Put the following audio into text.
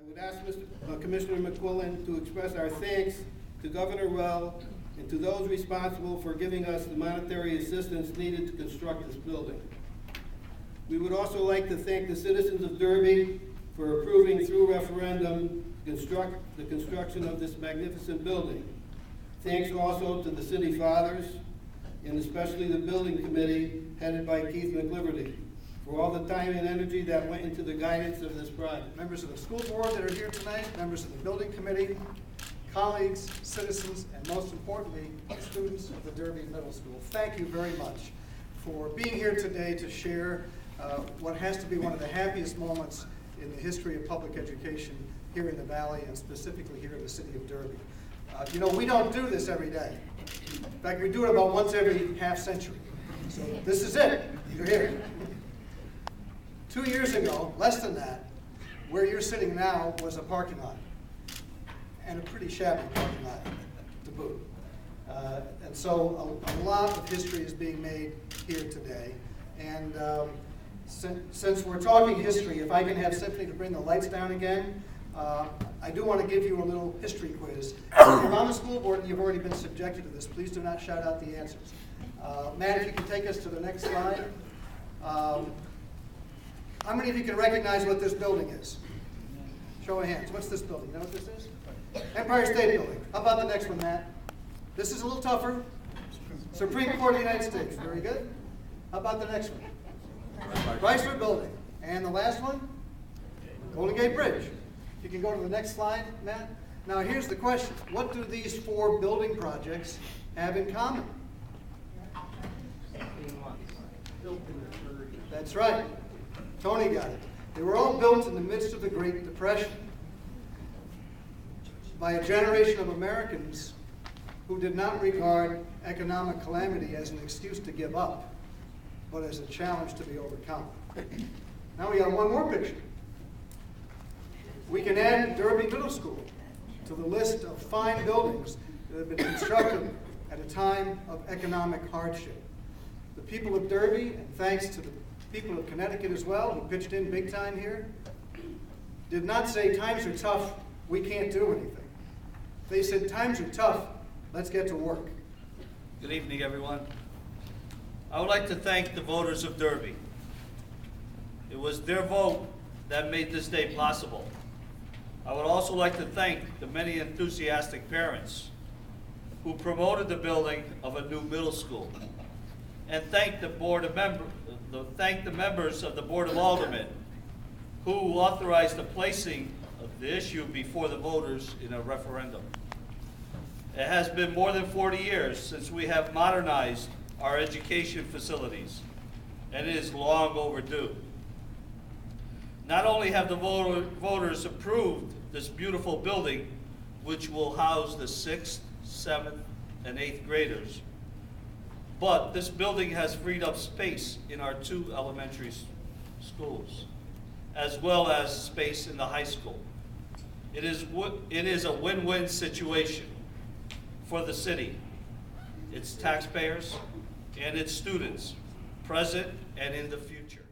I would ask Commissioner McQuillan to express our thanks to Governor Well and to those responsible for giving us the monetary assistance needed to construct this building. We would also like to thank the citizens of Derby for approving through referendum the construction of this magnificent building. Thanks also to the city fathers and especially the building committee headed by Keith McLiberty for all the time and energy that went into the guidance of this project. Members of the school board that are here tonight, members of the building committee, colleagues, citizens, and most importantly, students of the Derby Middle School, thank you very much for being here today to share what has to be one of the happiest moments in the history of public education here in the Valley and specifically here in the city of Derby. You know, we don't do this every day. In fact, we do it about once every half century. So this is it. You're here. 2 years ago, less than that, where you're sitting now was a parking lot, and a pretty shabby parking lot to boot. And so a lot of history is being made here today. And since we're talking history, if I can have Symphony to bring the lights down again, I do want to give you a little history quiz. If you're on the school board and you've already been subjected to this, please do not shout out the answers. Matt, if you can take us to the next slide. How many of you can recognize what this building is? Show of hands. What's this building? You know what this is? Empire State Building. How about the next one, Matt? This is a little tougher. Supreme Court of the United States. Very good. How about the next one? Chrysler Building. And the last one? Golden Gate Bridge. You can go to the next slide, Matt. Now here's the question. What do these 4 building projects have in common? That's right. Tony got it. They were all built in the midst of the Great Depression by a generation of Americans who did not regard economic calamity as an excuse to give up, but as a challenge to be overcome. Now we got one more picture. We can add Derby Middle School to the list of fine buildings that have been constructed at a time of economic hardship. The people of Derby, and thanks to the people of Connecticut as well, who pitched in big time here, did not say times are tough, we can't do anything. They said times are tough, let's get to work. Good evening, everyone. I would like to thank the voters of Derby. It was their vote that made this day possible. I would also like to thank the many enthusiastic parents who promoted the building of a new middle school, and thank the members of the Board of Aldermen who authorized the placing of the issue before the voters in a referendum. It has been more than 40 years since we have modernized our education facilities, and it is long overdue. Not only have the voters approved this beautiful building, which will house the 6th, 7th, and 8th graders, but this building has freed up space in our 2 elementary schools, as well as space in the high school. It is a win-win situation for the city, its taxpayers, and its students, present and in the future.